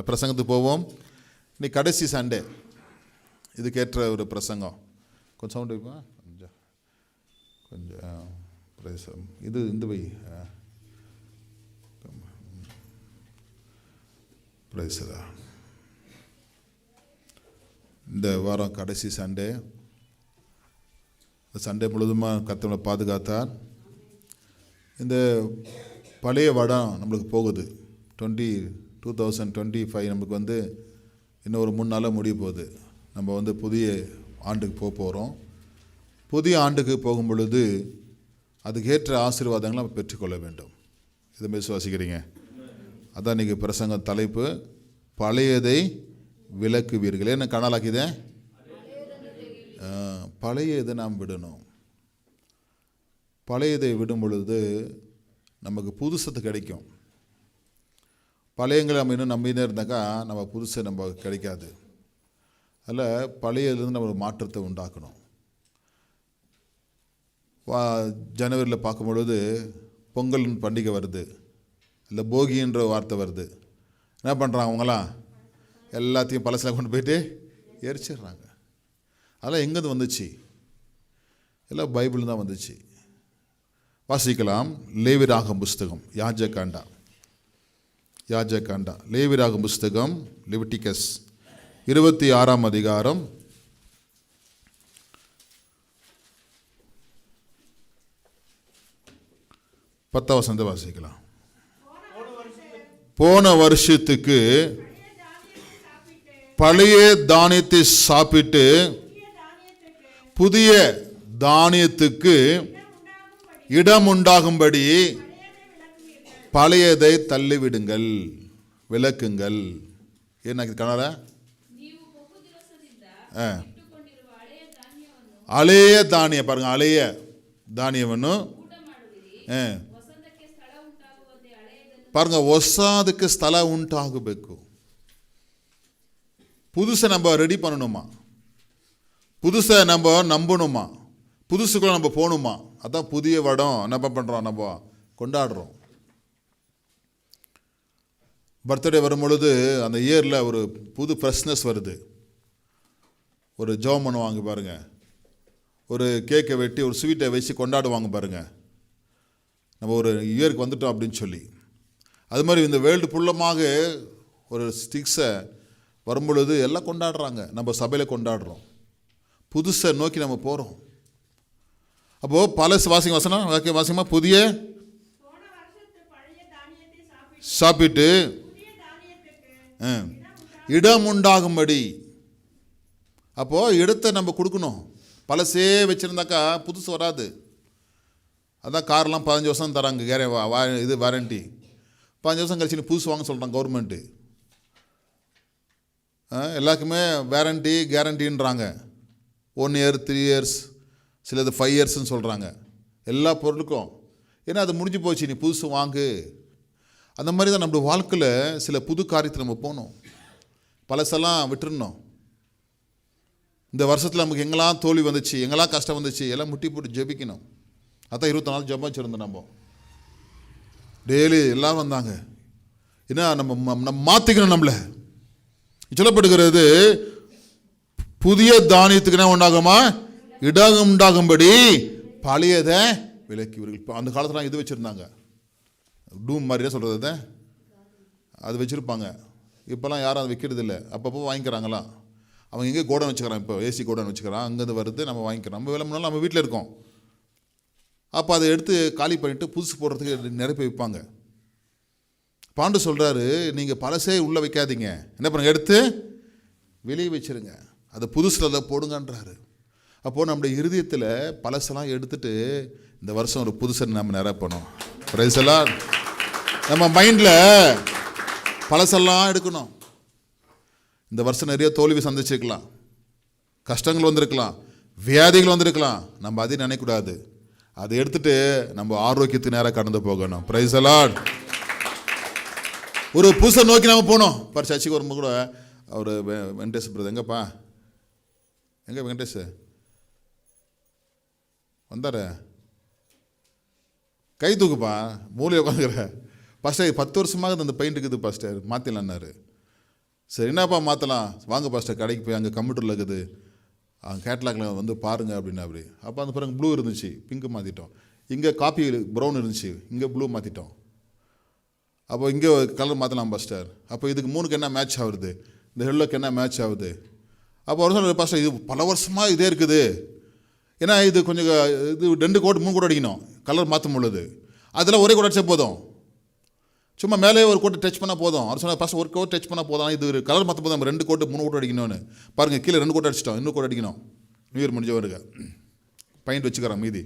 பிரசங்கத்துக்கு போவோம். இன்னைக்கு கடைசி சண்டே, இதுக்கேற்ற ஒரு பிரசங்கம். கொஞ்சம் சவுண்ட் வைப்பா, கொஞ்சம் இது இந்த வை பிரைஸா. இந்த வாரம் கடைசி சண்டே, சண்டே முழுதுமாக கர்த்தரை பாதுகாத்தார். இந்த பழைய வருடம் நம்மளுக்கு போகுது. 2025 நம்மளுக்கு இன்னும் ஒரு 3 நாளாக முடிய போகுது. நம்ம புதிய ஆண்டுக்கு போகிறோம். புதிய ஆண்டுக்கு போகும் பொழுது அதுக்கேற்ற ஆசீர்வாதங்களை நம்ம பெற்றுக்கொள்ள வேண்டும். இதை விசுவாசிக்கிறீங்க? அதான் இன்றைக்கி பிரசங்க தலைப்பு, பழையதை விலக்குவீர்கள். என்ன கனலாக்கிதே? பழைய இதை நாம் விடணும். பழையதை விடும் பொழுது நமக்கு புதுசத்து கிடைக்கும். பழையங்களை நம்ம இன்னும் நம்பினே இருந்தாக்கா நம்ம புதுசை நம்ம கிடைக்காது. அதில் பழையதுலேருந்து நம்ம ஒரு மாற்றத்தை உண்டாக்கணும். ஜனவரியில் பார்க்கும் பொழுது பொங்கல் பண்டிகை வருது, இல்லை போகின்ற வார்த்தை வருது. என்ன பண்ணுறாங்க அவங்களாம்? எல்லாத்தையும் பழசில் கொண்டு போயிட்டு எரிச்சிடுறாங்க. அதெல்லாம் எங்கேருந்து வந்துச்சு? எல்லாம் பைபிள் தான் வந்துச்சு. வாசிக்கலாம். லேவியராகமம் புஸ்தகம், யாஜகாண்டா லேவியராகமம் புஸ்தகம், லெவிட்டிகஸ் 26ஆம் அதிகாரம் 10ஆம் வசனத்தை வாசிக்கலாம். போன வருஷத்துக்கு பழைய தானியத்தை சாப்பிட்டு புதிய தானியத்துக்கு இடம் உண்டாகும்படி பழையதை தள்ளிவிடுங்கள், விளக்குங்கள். என்ன கனல? ಹಳೆಯ ಧಾನ್ಯ பாருங்க, ಹಳೆಯ ಧಾನ್ಯವನ್ನು பாருங்க, ಹೊಸದಕ್ಕೆ ಸ್ಥಳ ಉಂಟಾಗಬೇಕು. புதுசை நம்ம ரெடி பண்ணணுமா? புதுசை நம்ம நம்பணுமா? புதுசுக்குள்ள நம்ம போகணுமா? அதான் புதிய வருடம் என்ன பண்ணுறோம், நம்ம கொண்டாடுறோம். பர்த்டே வரும் பொழுது அந்த இயரில் ஒரு புது ஃப்ரெஷ்னஸ் வருது. ஒரு ஜெபம் பண்ணுவாங்க பாருங்கள், ஒரு கேக்கை வெட்டி ஒரு ஸ்வீட்டை வச்சு கொண்டாடுவாங்க பாருங்கள், நம்ம ஒரு இயருக்கு வந்துட்டோம் அப்படின்னு சொல்லி. அது மாதிரி இந்த வேர்ல்டு ஃபுல்லமாக ஒரு ஸ்டிக்ஸை வரும்பொழுது எல்லாம் கொண்டாடுறாங்க. நம்ம சபையில் கொண்டாடுறோம். புதுசை நோக்கி நம்ம போகிறோம். அப்போது பழசு வசனம் வாசியமாக புதிய சாப்பிட்டு இடம் உண்டாகும்படி. அப்போது இடத்தை நம்ம கொடுக்கணும். பழசே வச்சுருந்தாக்கா புதுசு வராது. அதான் கார்லாம் 15 வருஷம் தராங்க, இது வாரண்டி. 15 வருஷம் கழிச்சு புதுசு வாங்க சொல்கிறாங்க கவர்மெண்ட்டு. எல்லாருக்குமே வாரண்டி கேரண்டின்றாங்க. 1 year 3 years, சிலது 5 yearsன்னு சொல்கிறாங்க எல்லா பொருளுக்கும். ஏன்னா அது முடிஞ்சு போச்சு, நீ புதுசு வாங்கு. அந்த மாதிரி தான் நம்மளுடைய வாழ்க்கையில் சில புது காரியத்தை நம்ம போகணும். பழசெல்லாம் விட்டுருணும். இந்த வருஷத்தில் நமக்கு எங்கெல்லாம் தோல்வி வந்துச்சு, எங்கெல்லாம் கஷ்டம் வந்துச்சு, எல்லாம் முட்டி போட்டு ஜெபிக்கணும். அதான் 24 ஜெபம் வச்சுருந்தோம். நம்ம டெய்லி எல்லாம் வந்தாங்க. ஏன்னா நம்ம மாற்றிக்கணும். நம்மளை சொல்லப்படுகிறது, புதிய தானியத்துக்கு என்ன உண்டாகுமா? இடம் உண்டாகும்படி பழையதை விலக்கிவர்கள். இப்போ அந்த காலத்தில் இது வச்சுருந்தாங்க, டூம் மாதிரி தான் சொல்கிறது, அது வச்சுருப்பாங்க. இப்போல்லாம் யாரும் அதை வைக்கிறது இல்லை. அப்பப்போ வாங்கிக்கிறாங்களாம். அவங்க எங்கே கோடன் வச்சுக்கிறான், இப்போ ஏசி கோடன் வச்சுக்கிறான், அங்கேருந்து வருது, நம்ம வாங்கிக்கிறோம். நம்ம வேலை முன்னாலும் நம்ம வீட்டில் இருக்கோம். அப்போ அதை எடுத்து காலி பண்ணிவிட்டு புதுசு போடுறதுக்கு நிறைய பேர் வைப்பாங்க. பாண்டு சொல்கிறாரு, நீங்கள் பழசே உள்ளே வைக்காதீங்க, என்ன பண்ணுங்க, எடுத்து வெளியே வச்சுருங்க, அதை புதுசில் அதை போடுங்கன்றாரு. அப்போது நம்முடைய இருதயத்தில் பழசெல்லாம் எடுத்துகிட்டு இந்த வருஷம் ஒரு புதுசை நம்ம நிரப்பணும். பிரைஸெல்லாம் நம்ம மைண்டில் பழசெல்லாம் எடுக்கணும். இந்த வருஷம் நிறைய தோல்வி சந்திச்சிருக்கலாம், கஷ்டங்கள் வந்திருக்கலாம், வியாதிகள் வந்திருக்கலாம். நம்ம அதையும் நினைக்கக்கூடாது. அதை எடுத்துகிட்டு நம்ம ஆரோக்கியத்துக்கு நேராக கடந்து போகணும். பிரைஸெல்லாம் ஒரு புதுசை நோக்கி நம்ம போகணும். பர் சர்ச்சைக்கு வரும்போது கூட அவர் வெங்கடேஷ் பிரதர், எங்கப்பா எங்கே வெங்கடேஷ் வந்தார, கை தூக்குப்பா, மூலையை உட்காந்துக்கிற. ஃபஸ்ட்டு 10 வருஷமாக அந்த பெயிண்ட் இருக்குது, ஃபஸ்ட்டு மாற்றிடலான்னாரு. சரி என்னப்பா மாற்றலாம், வாங்க பாஸ்டர் கடைக்கு போய் அங்கே கம்ப்யூட்டரில் இருக்குது, கேட்லாகில் வந்து பாருங்கள் அப்படின்னா. அப்போ அந்த பிறகு ப்ளூ இருந்துச்சு, பிங்க்கு மாற்றிட்டோம். இங்கே காப்பி ப்ரௌன் இருந்துச்சு, இங்கே ப்ளூ மாற்றிட்டோம். அப்போ இங்கே கலர் மாற்றலாம் பாஸ்டர். அப்போ இதுக்கு 3க்கு என்ன மேட்ச் ஆகுது, இந்த ஹெல்லோக்கு என்ன மேட்ச் ஆகுது. அப்போ ஒரு சொல்ல பாஸ்டர் இது பல வருஷமாக இதே இருக்குது, ஏன்னா இது கொஞ்சம் இது 2 கோட் 3 கோட் அடிக்கணும் கலர் மாற்றும் பொழுது. அதெல்லாம் ஒரே கோட் அடிச்சா போதும், சும்மா மேலே ஒரு கோட்டை டச் பண்ணால் போதும். அவர் சொன்னால் ஃபஸ்ட் ஒரு கோட் டச் பண்ணால் போதும், இது ஒரு கலர் மாற்ற போதும். 2 கோட்டு 3 கோட் அடிக்கணும்னு பாருங்கள். கீழே 2 கோட் அடிச்சிட்டோம், இன்னும் கோட் அடிக்கணும். நியூ இயர் முடிஞ்சவருங்க பையன் வச்சுக்கிறான் மீதி.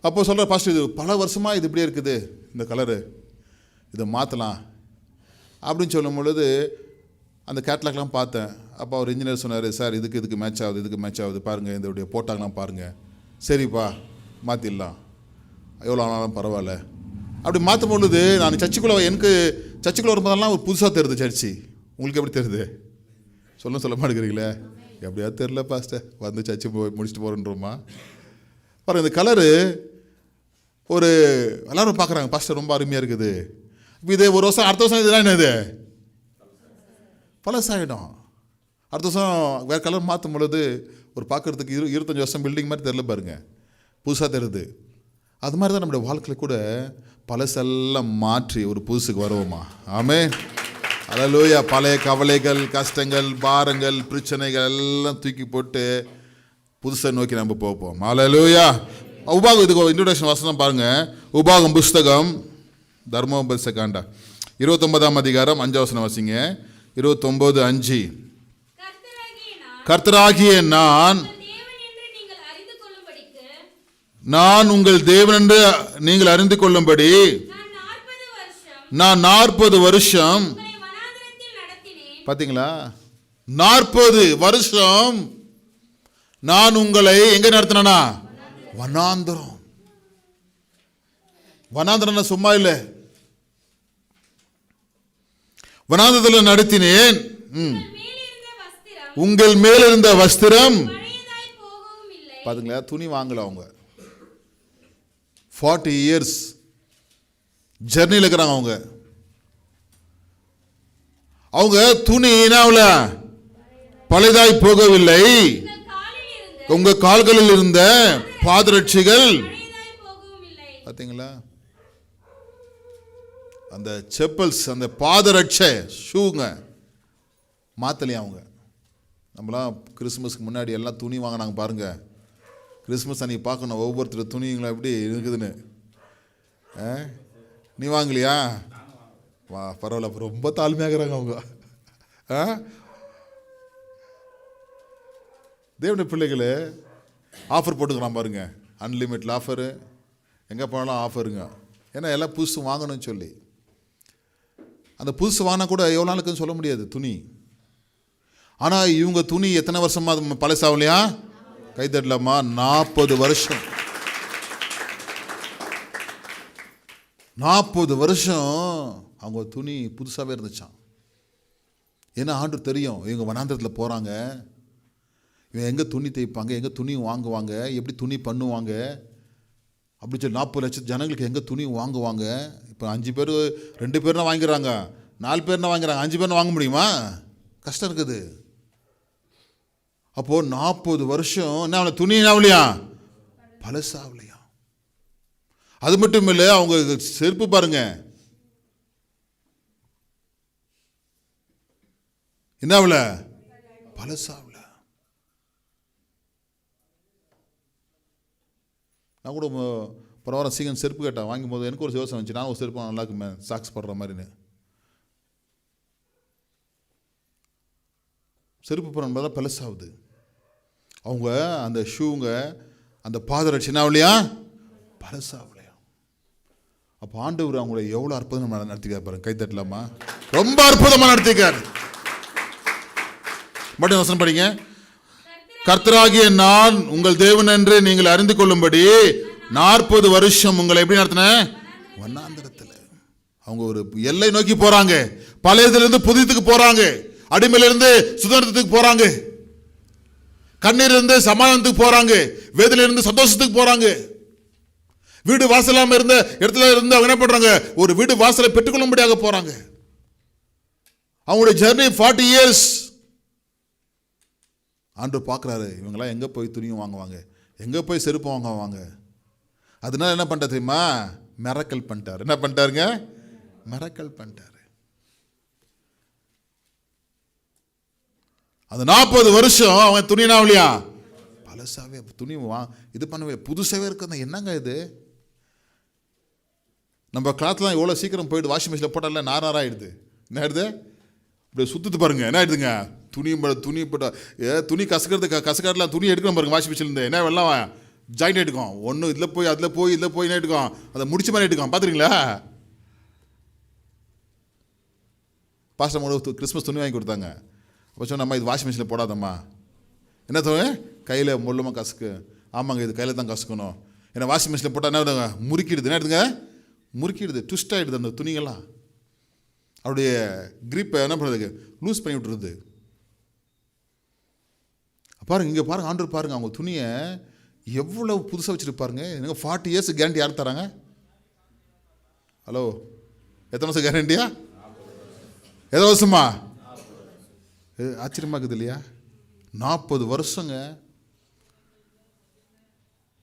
அப்போ சொல்கிற ஃபஸ்ட்டு இது பல வருஷமாக இது இப்படியே இருக்குது இந்த கலரு, இதை மாற்றலாம் அப்படின்னு சொல்லும் பொழுது அந்த கேட்லாக்லாம் பார்த்தேன். அப்போ அவர் இன்ஜினியர் சொன்னார், சார் இதுக்கு மேட்ச் ஆகுது, இதுக்கு மேட்ச் ஆகுது பாருங்கள், இதோடைய போட்டாங்கலாம் பாருங்கள். சரிப்பா மாற்றிடலாம், எவ்வளோ ஆனாலும் பரவாயில்ல. அப்படி மாற்றும் பொழுது நான் எனக்கு சர்ச்சுக்குள்ளே வரும்போதெல்லாம் ஒரு புதுசாக தெரியுது சர்ச்சு. உங்களுக்கு எப்படி தெரியுது சொல்ல மாட்டேங்கிறீங்களே, எப்படியாவது தெரில பாஸ்டர், வந்து சர்ச்சு போய் முடிச்சுட்டு போகிறோன்றோமா பாருங்கள். இந்த கலரு ஒரு எல்லோரும் பார்க்குறாங்க, பாஸ்டர் ரொம்ப அருமையாக இருக்குது. இப்போ இதே ஒரு வருஷம் அடுத்த வருஷம் இதெல்லாம் என்னது பழசாயிடும். அடுத்த வருஷம் வேறு கலர் மாற்றும் பொழுது ஒரு பார்க்குறதுக்கு 25 வருஷம் பில்டிங் மாதிரி தெரில பாருங்கள், புதுசாக தெரியுது. அது மாதிரி தான் நம்முடைய வாழ்க்கையில் கூட பழசெல்லாம் மாற்றி ஒரு புதுசுக்கு வருவோமா. ஆமென், அல்லேலூயா. பழைய கவலைகள், கஷ்டங்கள், பாரங்கள், பிரச்சனைகள் எல்லாம் தூக்கி போட்டு புதுசை நோக்கி நம்ம போவோம். அல்லேலூயா. உபாகம் இதுக்கு இன்ட்ரோடக்ஷன் வசனம் பாருங்கள். உபாகம் புஸ்தகம் தர்மோபதேசகாண்டம் 29ஆம் அதிகாரம் 5ஆம் வசனம் வாசிங்க. 29:5. கர்த்தராகிய நான் உங்கள் தேவன் என்று நீங்கள் அறிந்து கொள்ளும்படி நான் 40 வருஷம், பார்த்தீங்களா, 40 வருஷம் நான் உங்களை எங்க நடத்தினா, வனாந்தரம். வனாந்தரம் சும்மா இல்லை, வனாந்தரத்தில் நடத்தினேன். உங்கள் மேல் இருந்த வஸ்திரம், பாத்தீங்களா, துணி வாங்கல. அவங்க 40 இயர்ஸ் ஜர்னியில் இருக்கிறாங்க. அவங்க துணி என்ன பழையதாய் போகவில்லை. உங்க கால்களில் இருந்த பாதரட்சிகள், பார்த்தீங்களா, அந்த செப்பல்ஸ், அந்த பாதரட்சை ஷூங்க மாத்தலையா அவங்க. நம்மளாம் கிறிஸ்மஸ்க்கு முன்னாடி எல்லாம் துணி வாங்கினாங்க பாருங்க. கிறிஸ்மஸ் அன்றைக்கி பார்க்கணும் ஒவ்வொருத்தர் துணிங்களா எப்படி இருக்குதுன்னு. நீ வாங்கலையா? வா, பரவாயில்ல, ரொம்ப தாழ்மையாகிறாங்க அவங்க. தேவனுடைய பிள்ளைகளே, ஆஃபர் போட்டுக்கிறான் பாருங்க, அன்லிமிட்டட் ஆஃபரு, எங்கே போனாலும் ஆஃபருங்க. ஏன்னா எல்லாம் புதுசு வாங்கணும்னு சொல்லி. அந்த புதுசு வாங்கினா கூட எவ்வளோ நாளுக்குன்னு சொல்ல முடியாது துணி. ஆனால் இவங்க துணி எத்தனை வருஷமா அது பழசாகலையா? கைத்தட்டலாமா? 40 வருஷம். 40 வருஷம் அவங்க துணி புதுசாகவே இருந்துச்சான். ஏன்னா ஆண்டு தெரியும் இவங்க வனாந்திரத்தில் போகிறாங்க, இவங்க எங்கே துணி தைப்பாங்க, எங்கே துணி வாங்குவாங்க, எப்படி துணி பண்ணுவாங்க அப்படி சொல்லி 40 லட்சம் ஜனங்களுக்கு எங்கே துணி வாங்குவாங்க. இப்போ 5 பேர் 2 பேர்னா வாங்கிறாங்க, 4 பேர்னா வாங்கிறாங்க, 5 பேர்னா வாங்க முடியுமா? கஷ்டம் இருக்குது. அப்போது 40 வருஷம் என்ன துணி என்ன பழசாவலையா? அது மட்டும் இல்லை, அவங்க செருப்பு பாருங்க என்ன பழசாவல. நான் கூட பரவாயில்ல சீக்கிரம் செருப்பு கேட்டேன், வாங்கும் போது எனக்கு ஒரு யோசனை வந்துச்சு, நான் ஒரு செருப்பு நல்லா இருக்குமே சாக்ஸ் போடுற மாதிரின்னு. செருப்பு போடுறதுனால பழசாகுது. அவங்க அந்த ஷூங்க, அந்த பாதரட்சி என்ன ஆகலையா? பழசாகலையா? அப்போ ஆண்டவர் அவங்கள எவ்வளோ அற்புதமாக நடத்திக்கார் பாருங்க. கைத்தட்டலாமா? ரொம்ப அற்புதமாக நடத்திக்கார். மட்டும் வசனம் படிங்க. கர்த்தராகிய நான் உங்கள் தேவன் என்று நீங்கள் அறிந்து கொள்ளும்படி 40 வருஷம் உங்களை எப்படி நடத்தின? வனாந்திரத்தில். அவங்க ஒரு எல்லை நோக்கி போறாங்க. பழையதிலிருந்து புதியத்துக்கு போறாங்க, அடிமையிலிருந்து சுதந்திரத்துக்கு போறாங்க, கண்ணீரிலிருந்து சமாதானத்துக்கு போறாங்க, வேதனையிலிருந்து சந்தோஷத்துக்கு போறாங்க. வீடு வாசலாம இருந்த இடத்துல இருந்து அவங்க என்ன பண்றாங்க? ஒரு வீடு வாசலை பெற்றுக்கொள்ளும்படியாக போறாங்க. அவங்களுடைய ஜர்னி 40 years. ஆண்டவர் பார்க்குறாரு, இவங்கெல்லாம் எங்கே போய் துணியும் வாங்குவாங்க, எங்கே போய் செருப்பு வாங்குவாங்க. அதனால என்ன பண்ணிட்டார் தெரியுமா? மிரக்கல் பண்ணிட்டார். என்ன பண்ணிட்டாருங்க? மிரக்கல் பண்ணிட்டார். அந்த 40 வருஷம் அவன் துணினா இல்லையா, பழசாவே துணி இது பண்ணவே புதுசாகவே இருக்குது. என்னங்க இது, நம்ம கிளாத்லாம் எவ்வளோ சீக்கிரம் போயிடுது, வாஷிங் மிஷினில் போட்டால நாராயிடுது. என்ன ஆயிடுது? இப்படி சுற்றுது பாருங்க, என்ன ஆயிடுதுங்க, துணி போட்டால் துணி கசக்காட்டில் துணி எடுக்கணும் பாருங்க வாஷிங் மிஷின்லேருந்து. என்ன வெள்ளம் ஜாயிண்ட் எடுக்கும், ஒன்று இதில் போய் அதில் போய் இதில் போய் என்ன எடுக்கும், அதை முடிச்ச மாதிரி எடுக்கும். பார்த்துருங்களா? பாஸ்டர் மூணு கிறிஸ்மஸ் துணி வாங்கி கொடுத்தாங்க. அப்போ சொன்னம்மா இது வாஷிங் மிஷினில் போடாதம்மா. என்ன துணி? கையில் முள்ளமாக கசுக்கு. ஆமாங்க, இது கையில் தான் கசுக்கணும். ஏன்னா வாஷிங் மிஷினில் போட்டால் என்ன விடுங்க, முறுக்கிடுது. என்ன எடுத்துங்க, முறுக்கிடுது, ட்விஸ்ட் ஆகிடுது. அந்த துணிகள்லாம் அவருடைய கிரிப்பை என்ன பண்ணுறதுக்கு லூஸ் பண்ணி விட்டுருது. பாருங்க, இங்கே பாருங்க, ஆண்டவர் பாருங்க, அவங்க துணியை எவ்வளோ புதுசாக வச்சுருப்பாருங்க. எனக்கு 40 years கேரண்டி யார் தராங்க? ஹலோ, எத்தனை வருஷம் கேரண்டியா? எத்தனை வருஷமா? ஆச்சரியமாக இருக்குது இல்லையா? 40 வருஷங்க.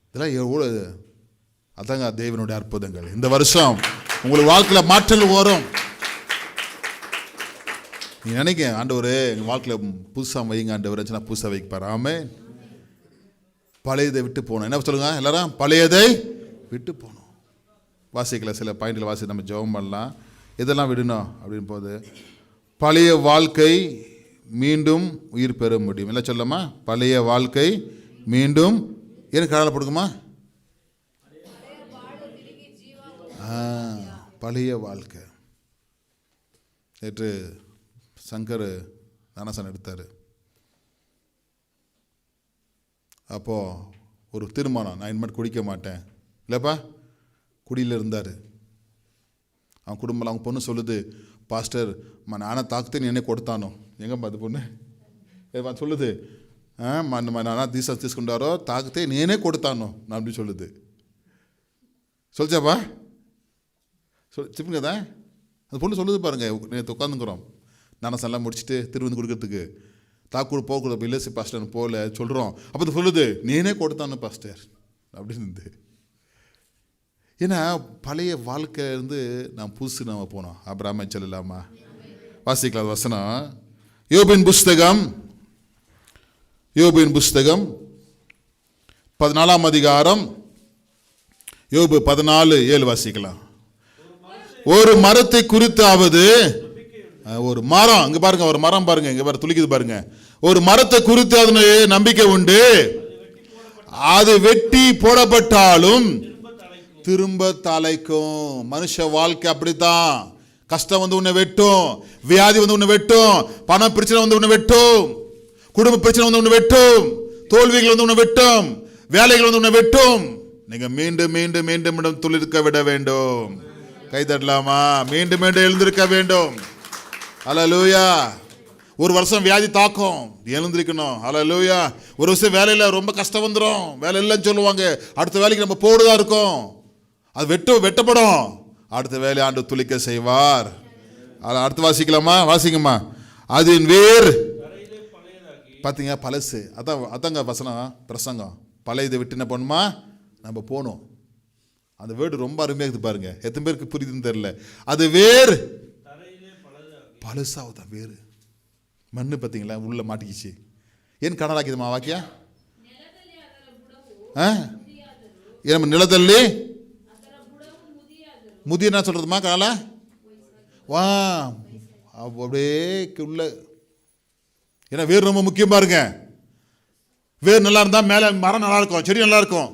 இதெல்லாம் எவ்வளோ, அதாங்க தேவனுடைய அற்புதங்கள். இந்த வருஷம் உங்களுக்கு வாழ்க்கையில் மாற்றல் வரும். நீ நினைக்க, ஆண்டவரே எங்கள் வாழ்க்கையில் புதுசாக வைங்க ஆண்டவர், நான் புதுசாக வைப்பார். ஆமென். பழையதை விட்டு போகணும். என்ன சொல்லுங்க எல்லாரும்? பழையதை விட்டு போகணும். வாசிக்கல சில பாயிண்டில் வாசி நம்ம ஜெபம் பண்ணலாம். இதெல்லாம் விடணும் அப்படின்னு போது பழைய வாழ்க்கை மீண்டும் உயிர் பெற முடியும். என்ன சொல்லமா? பழைய வாழ்க்கை மீண்டும் எனக்கு கடலை போடுக்குமா? பழைய வாழ்க்கை. நேற்று சங்கர் தானசன் எடுத்தார். அப்போது ஒரு தீர்மானம், நான் இனிமேல் குடிக்க மாட்டேன் இல்லைப்பா. குடியில் இருந்தார். அவன் குடும்பம், அவங்க பொண்ணு சொல்லுது, பாஸ்டர் நானே தாக்குத்தே நீ என்ன கொடுத்தானோ. எங்கப்பா அது பொண்ணு சொல்லுது, நானா తీసుకుంటారో తాకితే నేనే కొడతాను நான் அப்படி சொல்லுது. சொல்லிச்சாப்பா? சொல்லுங்க தான் அந்த பொண்ணு சொல்லுது பாருங்க. நேற்று உட்காந்துக்கிறோம் நானசெல்லாம் முடிச்சுட்டு திருவிந்து கொடுக்கறதுக்கு. தாக்கூட போகக்கூடாது, இல்லை பாஸ்டர் போகல சொல்கிறோம். அப்போ அது சொல்லுது, நீனே கொடுத்தானு பாஸ்டர் அப்படின்னு. ஏன்னா பழைய வாழ்க்கையிலேருந்து நான் புதுசு நம்ம போனோம். அப்புறமா சொல்லலாமா? வாசிக்கலாம் வசனம். யோபின் புஸ்தகம் 14 அதிகாரம் யோபு 14:7 வாசிக்கலாம். ஒரு மரத்தை குறித்தாவது, ஒரு மரம் இங்க பாருங்க, ஒரு மரம் பாருங்க, இங்க பாரு துளிக்குது பாருங்க. ஒரு மரத்தை குறித்து அதனு நம்பிக்கை உண்டு, அது வெட்டி போடப்பட்டாலும் திரும்ப தலைக்கும். மனுஷ வாழ்க்கை அப்படித்தான். கஷ்டம் வந்து உன்னை வெட்டும், வியாதி வந்து உன்னை வெட்டும், பண பிரச்சனை வந்து உன்னை வெட்டும், குடும்ப பிரச்சனை வந்து உன்னை வெட்டும், தோல்விகள் வந்து உன்னை வெட்டும், வேலைகள் வந்து உன்னை வெட்டும். நீங்க மீண்டும் மீண்டும் மீண்டும் மீண்டும் துளிர்க்க விட வேண்டும். கை தட்டலாமா? மீண்டும் மீண்டும் எழுந்திருக்க வேண்டும். ஹல்லேலூயா. ஒரு வருஷம் வியாதி தாக்கும், எழுந்திருக்கணும். ஹல்லேலூயா. ஒரு வருஷம் வேலையில் ரொம்ப கஷ்டம் வந்துடும், வேலை இல்லைன்னு சொல்லுவாங்க. அடுத்த வேலைக்கு நம்ம போடுதான் இருக்கோம், அது வெட்டப்படும். அடுத்த வேலை ஆண்டு துளிக்க செய்வார். அடுத்து வாசிக்கலாமா? வாசிங்கம்மா. அதன் வேர் பார்த்தீங்க பழசு. அதாங்க வசனம் பிரசங்கம். பழையதை விட்டு என்ன பண்ணுமா? நம்ம போகணும். அந்த வேர்டு ரொம்ப அருமையாக இருக்குது பாருங்க. எத்தனை பேருக்கு புரியுதுன்னு தெரியல. அது வேர் பழசாவுதா, வேறு மண்ணு பார்த்தீங்களா உள்ள மாட்டிக்கிச்சு. ஏன் கனடாக்குதுமா வாக்கியா? ஏன் நிலத்தள்ளி முதிய என்ன சொல்றதுமா கனால வா அப்படியே உள்ள. ஏன்னா வேர் ரொம்ப முக்கியம் பாருங்க. வேர் நல்லா இருந்தா மேல மரம் நல்லா இருக்கும், செடி நல்லா இருக்கும்.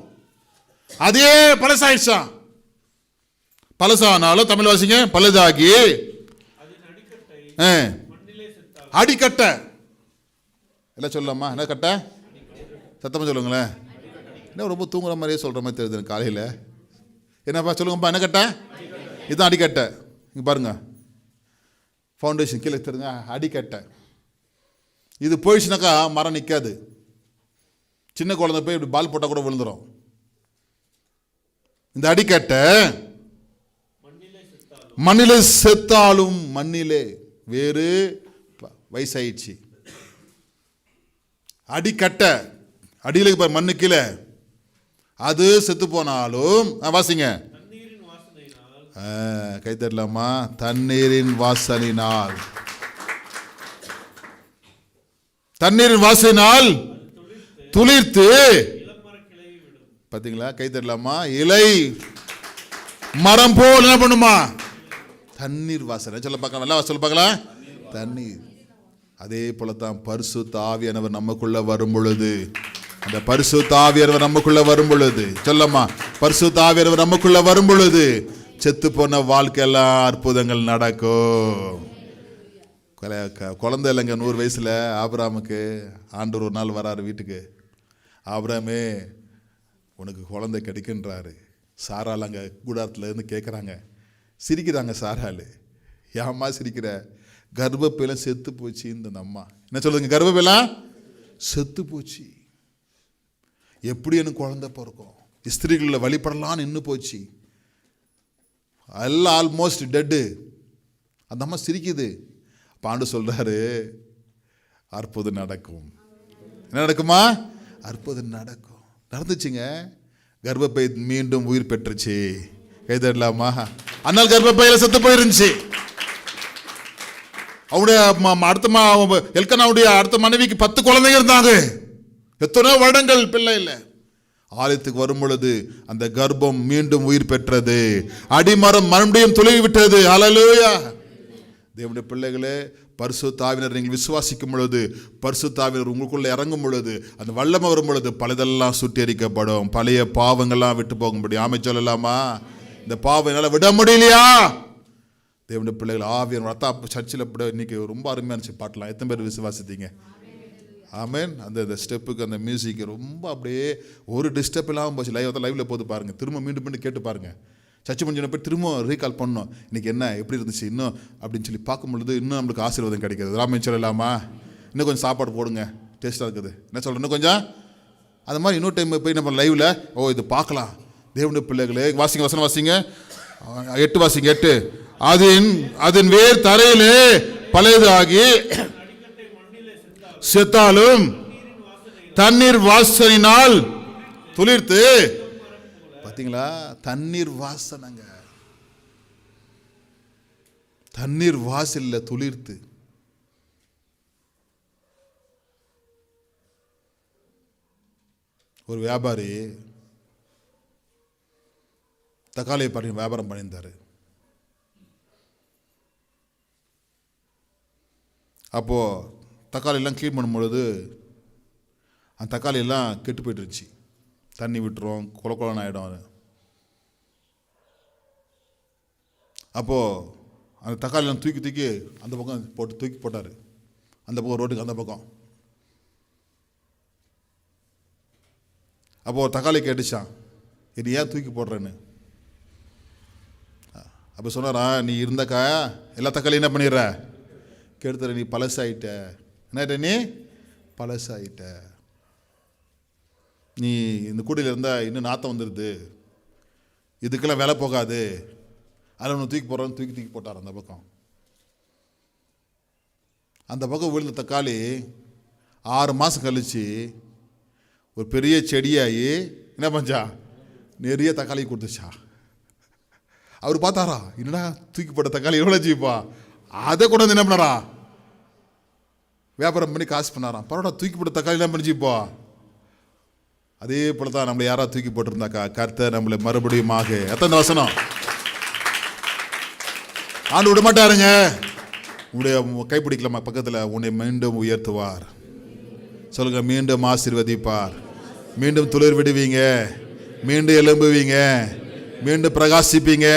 அதே பழசாயிடுச்சா? பழசானாலும் தமிழ் வாசிங்க, பழுதாகி அடிக்கட்டை எல்லாம் சொல்லலாமா? என்ன கட்டை? சத்தமாக சொல்லுங்களேன். என்ன ரொம்ப தூங்குற மாதிரியே சொல்கிற மாதிரி தெரியுது காலையில். என்னப்பா சொல்லுங்கப்பா, என்ன கட்டை? இதுதான் அடிக்கட்டை. இங்கே பாருங்க, ஃபவுண்டேஷன் கீழே தெரியுங்க, அடிக்கட்டை. இது போயிடுச்சுனாக்கா மரம் நிற்காது. சின்ன குழந்தை போய் இப்படி பால் போட்டால் கூட விழுந்துடும். இந்த அடிக்கட்டை மண்ணிலே செத்தாலும் மண்ணிலே வேறு வயசாயிடுச்சு. அடிக்கட்டை அடியில் மண்ணு கீழே அது செத்து போனாலும் வாசிங்க, கை தட்டலாமா? தண்ணீரின் வாசலினால், தண்ணீரின் வாசலினால் துளிர்த்து, பாத்தீங்களா? கை தட்டலாமா? இலை மரம் போல் என்ன பண்ணுமா? தண்ணீர் வாசனை. சொல்ல பார்க்கலாம், நல்லா சொல்ல பார்க்கலாம். தண்ணீர். அதே போலத்தான் பரிசுத்த ஆவியானவர் நமக்குள்ள வரும் பொழுது, அந்த பரிசுத்த ஆவியானவர் நமக்குள்ள வரும் பொழுது, சொல்லம்மா, பரிசுத்த ஆவியானவர் நமக்குள்ள வரும் பொழுது செத்து போன வாழ்க்கையெல்லாம் அற்புதங்கள் நடக்கும். குழந்தை இல்லைங்க, 100 வயசுல ஆபிரகாமுக்கு ஆண்டவர் ஒரு நாள் வராரு வீட்டுக்கு. ஆபிரகாமே, உனக்கு குழந்தை கிடைக்கின்றாரு. சாரால் அங்கே கூடாரத்தில் இருந்து கேட்குறாங்க, சிரிக்கிறாங்க. சாரால், ஏம்மா சிரிக்கிற? கர்ப்பப்பையெல்லாம் செத்து போச்சு. இந்த அம்மா என்ன சொல்லுங்க? கர்ப்பப்பையெல்லாம் செத்து போச்சு. எப்படி எனக்கு குழந்தை பிறக்கும்? ஸ்திரீகளில் வழிபடலாம் நின்று போச்சு. எல்லாம் ஆல்மோஸ்ட் டெட்டு. அந்த அம்மா சிரிக்குது. பாண்டு சொல்றாரு, அற்புதம் நடக்கும். என்ன நடக்குமா? அற்புதம் நடக்கும். நடந்துச்சுங்க. கர்ப்பப்பை மீண்டும் உயிர் பெற்றுச்சு. கைதடலாமா? அண்ணால் கர்ப்பப்பையில செத்து போயிருந்துச்சு. அவருடைய அடுத்த எல்கனாவுடைய அடுத்த மனைவிக்கு 10 குழந்தைங்க இருந்தாங்க. எத்தனையோ வருடங்கள் பிள்ளை இல்லை. ஆலயத்துக்கு வரும் பொழுது அந்த கர்ப்பம் மீண்டும் உயிர் பெற்றது. அடிமரம் மறுபடியும் துளி விட்டது. ஹல்லேலூயா. தேவனுடைய பிள்ளைகளே, பரிசுத்த ஆவியானவர் நீங்கள் விசுவாசிக்கும் பொழுது, பரிசுத்த ஆவியானவர் உங்களுக்குள்ள இறங்கும் பொழுது, அந்த வல்லமை வரும் பொழுது பலதெல்லாம் சுட்டெரிக்கப்படும். பழைய பாவங்கள்லாம் விட்டு போக முடியும். ஆமென் சொல்லலாமா? இந்த பாவம் என்னால் விட முடியலையா? தேவனுடைய பிள்ளைகள் ஆவியானவர் அத்தா சர்ச்சில் இன்னைக்கு ரொம்ப அருமையான இருந்துச்சு பாட்டெலாம். எத்தனை பேர் விசுவாசித்தீங்க? ஆமென். அந்த ஸ்டெப்புக்கு அந்த மியூசிக் ரொம்ப அப்படியே ஒரு டிஸ்டர்ப் இல்லாமல் போச்சு. லைவில் போது பாருங்கள். திரும்ப மீண்டும் கேட்டு பாருங்கள். சர்ச்சை முடிஞ்ச போய் திரும்ப ரீகால் பண்ணோம். இன்றைக்கி என்ன எப்படி இருந்துச்சு இன்னும் அப்படின்னு சொல்லி பார்க்கும் பொழுது இன்னும் நம்மளுக்கு ஆசீர்வாதம் கிடைக்கிது. ஆமென் சொல்லலாமா? இன்னும் கொஞ்சம் சாப்பாடு போடுங்க, டேஸ்ட்டாக இருக்குது. என்ன சொல்கிறேன்? இன்னும் கொஞ்சம் அது மாதிரி இன்னொரு டைம் போய் நம்ம லைவில் இது பார்க்கலாம். தேவனுடைய பிள்ளைகளே, வாசிங்க, வசனம் வாசிங்க. 8 வாசிங்க. 8. அதன் வேர் தரையிலே பழையதாகி செத்தாலும் தண்ணீர் வாசனையினால் துளிர்த்து. பார்த்தீங்களா? தண்ணீர் வாசனைங்க. தண்ணீர் வாசல்ல துளிர்த்து. ஒரு வியாபாரி தக்காளியை பாருங்க வியாபாரம் பண்ணியிருந்தாரு. அப்போது தக்காளியெல்லாம் க்ளீன் பண்ணும்பொழுது அந்த தக்காளியெல்லாம் கெட்டு போய்ட்டுருச்சு. தண்ணி விட்டுரும், குளக்குளன்னு ஆகிடும். அது அப்போது அந்த தக்காளியெல்லாம் தூக்கி அந்த பக்கம் தூக்கி போட்டார். அந்த பக்கம் ரோட்டுக்கு அந்த பக்கம். அப்போது ஒரு தக்காளி கேட்டுச்சான், இது ஏன் தூக்கி போடுறேன்னு. அப்போ சொன்னாரா, நீ இருந்தாக்கா எல்லா தக்காளியும் என்ன பண்ணிடுற? கெடுத்துற. நீ பழசாயிட்ட. என்ன நீ பழசாயிட்ட. நீ இந்த கூடையில் இருந்தால் இன்னும் நாத்தம் வந்துடுது, இதுக்கெல்லாம் விலை போகாது, அதில் ஒன்று தூக்கி போடுறோன்னு தூக்கி போட்டார் அந்த பக்கம். அந்த பக்கம் விழுந்த தக்காளி 6 மாதம் கழித்து ஒரு பெரிய செடியாகி என்ன பண்ணா, நிறைய தக்காளி கொடுத்துச்சா. அவர் பார்த்தாரா, என்னடா தூக்கி போட்ட தக்காளி எவ்வளோ ஜீப்பா, அதை கொண்டு வந்து என்ன பண்ணாரா, வியாபாரம் பண்ணி காசு பண்ணாராம். பரவாயில்ல, தூக்கி போட்ட தக்காளி என்ன பண்ணிச்சுப்பா. அதே போல தான் நம்மளை யாராவது தூக்கி போட்டிருந்தாக்கா கர்த்தர் நம்மளை மறுபடியும் எத்தனை வசனம் ஆண்டு விட மாட்டாருங்க. உன்னுடைய கைப்பிடிக்கலாமா பக்கத்தில், உன்னை மீண்டும் உயர்த்துவார். சொல்லுங்க, மீண்டும் ஆசீர்வதிப்பார். மீண்டும் துளிர் விடுவீங்க, மீண்டும் எழும்புவீங்க, மீண்டும் பிரகாசிப்பீங்க,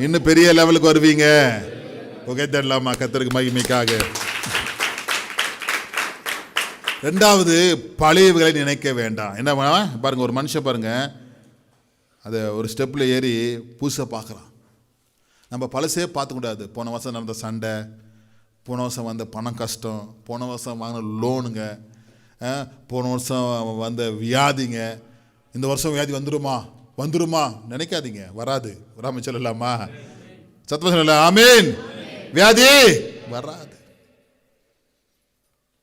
இன்னும் பெரிய லெவலுக்கு வருவீங்க. ஓகே தரலாமா கர்த்தருக்கு மகிமைக்காக. 2வது, பழையவைகளை நினைக்க வேண்டாம். என்ன பாருங்க, ஒரு மனுஷன் பாருங்க, அதை ஒரு ஸ்டெப்பில் ஏறி புதுசாக பார்க்குறான். நம்ம பழசே பார்த்துக்கூடாது. போன வருஷம் நடந்த சண்டை, போன வருஷம் வந்த பணம் கஷ்டம், போன வருஷம் வாங்கின லோனுங்க, போன வருஷம் வந்த வியாதிங்க, இந்த வருஷம் வியாதி வந்துருமா நினைக்காதீங்க. வராது. வராமல் சொல்லலாமா? சத்தம் சொல்லல. ஆமீன். வியாதி வராது.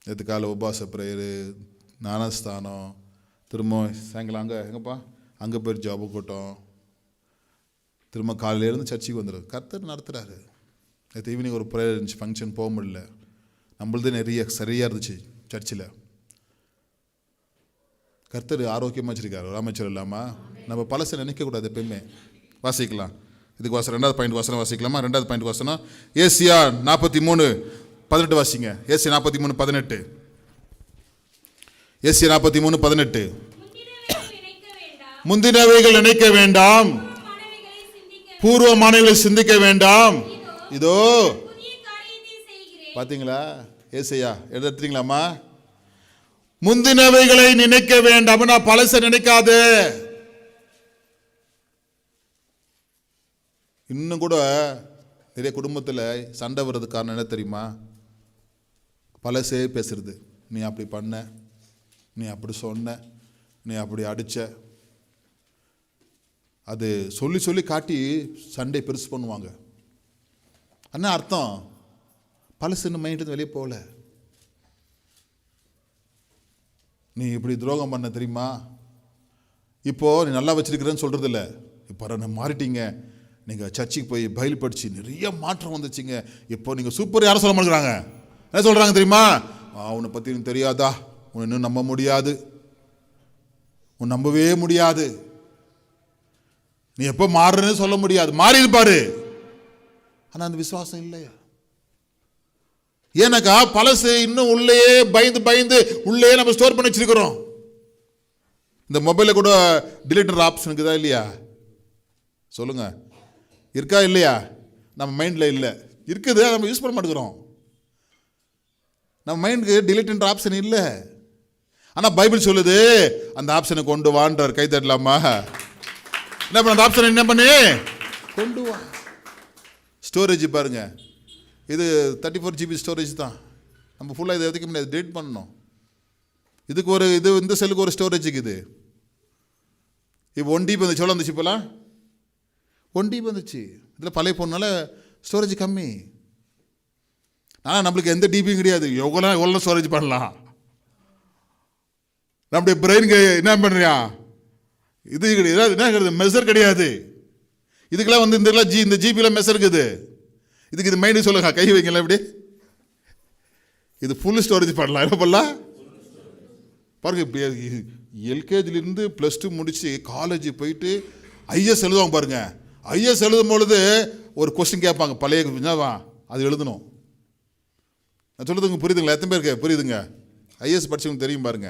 நேற்று காலை உபாச பிரேயரு, ஞானஸ்தானம், திரும்ப சாயங்காலம் எங்கப்பா அங்கே போய் ஜாபு கூட்டம், திரும்ப காலையிலேருந்து சர்ச்சுக்கு வந்துடும். கர்த்தர் நடத்துகிறாரு. நேற்று ஈவினிங் ஒரு ப்ரேயர் இருந்துச்சு, ஃபங்க்ஷன் போக முடியல. நம்மளது நிறைய சரியாக இருந்துச்சு சர்ச்சில். கர்த்தர் ஆரோக்கியமாக வச்சுருக்காரு, ஒரு அமைச்சர் இல்லாமல். நம்ம பழசை நினைக்கக்கூடாது எப்பயுமே. வாசிக்கலாம், இதுக்கு வாசம் 2வது பாயிண்ட் வசனம் வாசிக்கலாமா? 2வது பாயிண்ட் வசனம் ஏசியா 43:18 வாசிங்க. ஏசியா 43:18. ஏசியா 43:18. முந்தினவைகள் நினைக்க வேண்டாம், பூர்வமானவைகளை சிந்திக்க வேண்டாம். இதோ பார்த்தீங்களா? ஏசையா எடுத்துட்டீங்களாமா? முந்தினவைகளை நினைக்க வேண்டாம், நான் பழச நினைக்காது. இன்னும் கூட நிறைய குடும்பத்தில் சண்டை வர்றது காரணம் என்ன தெரியுமா? பழசே பேசுறது. நீ அப்படி பண்ண, நீ அப்படி சொன்ன, நீ அப்படி அடிச்ச, அது சொல்லி சொல்லி காட்டி சண்டை பெருசு பண்ணுவாங்க. என்ன அர்த்தம்? பழசுன்னு மைண்டு வெளியே போகல. நீ இப்படி துரோகம் பண்ண தெரியுமா, இப்போ நீ நல்லா வச்சிருக்கிறேன்னு சொல்றது இல்லை, இப்போ மாறிட்டீங்க, நீங்கள் சர்ச்சுக்கு போய் பைபிள் படிச்சு நிறைய மாற்றம் வந்துச்சுங்க, இப்போ நீங்கள் சூப்பர். யாரும் சொல்ல மாட்டேங்கிறாங்க. என்ன சொல்கிறாங்க தெரியுமா? உன்னை பற்றி எனக்கு தெரியாதா, உன்னை இன்னும் நம்ப முடியாது, உன் நம்பவே முடியாது, நீ எப்போ மாறுறன்னு சொல்ல முடியாது. மாறி இருப்பாரு, ஆனால் அந்த விசுவாசம் இல்லையா? ஏன்னாக்கா பழசு இன்னும் உள்ளே பயந்து பயந்து உள்ளே நம்ம ஸ்டோர் பண்ணி வச்சிருக்கிறோம். இந்த மொபைலில் கூட டிலீட்டர் ஆப்ஷன் இருக்குதா இல்லையா? சொல்லுங்க, இருக்கா இல்லையா? நம்ம மைண்டில் இல்லை, இருக்குது, நம்ம யூஸ் பண்ண மாட்டேங்கிறோம். நம்ம மைண்டுக்கு டிலீட்ன்ற ஆப்ஷன் இல்லை. ஆனால் பைபிள் சொல்லுது அந்த ஆப்ஷனை கொண்டு வான்றார். கை தட்டலாமா? என்ன பண்ண? அந்த ஆப்ஷனை என்ன பண்ணி கொண்டு வா. ஸ்டோரேஜ் பாருங்க, இது 34 GB ஸ்டோரேஜ் தான். நம்ம ஃபுல்லாக இதை எதுக்க முடியாது, டெலிட் பண்ணணும். இதுக்கு ஒரு இது, இந்த செல்லுக்கு ஒரு ஸ்டோரேஜுக்கு இது. இப்போ 1 GB வந்துச்சு. எவ்வளோ வந்துச்சு இப்போலாம்? 1 GB வந்துச்சு. இதில் பழைய போனால ஸ்டோரேஜ் கம்மி. ஆனால் நம்மளுக்கு எந்த டிபியும் கிடையாது. எவ்வளோ ஸ்டோரேஜ் பண்ணலாம். நம்முடைய பிரெயினுக்கு என்ன பண்ணுறியா? இது கிடையாது, என்ன மெஷர் கிடையாது. இதுக்கெல்லாம் வந்து இந்த ஜிபியில் மெஷர் இருக்குது. இதுக்கு இது மைண்டு சொல்லுங்க, கை வைங்களா இப்படி. இது ஃபுல் ஸ்டோரேஜ் பண்ணலாம். என்ன பண்ணலாம் பாருங்க. எல்கேஜிலிருந்து +2 முடிச்சு காலேஜ் போயிட்டு ஐஎஸ் எழுதுவாங்க பாருங்க. ஐஎஸ் எழுதும் பொழுது ஒரு கொஸ்டின் கேட்பாங்க, பழைய அது எழுதணும். நான் சொல்லுதுங்க புரியுதுங்களா? எத்தனை பேருக்கு புரியுதுங்க? ஐஎஸ் படிச்சவங்க தெரியும் பாருங்க.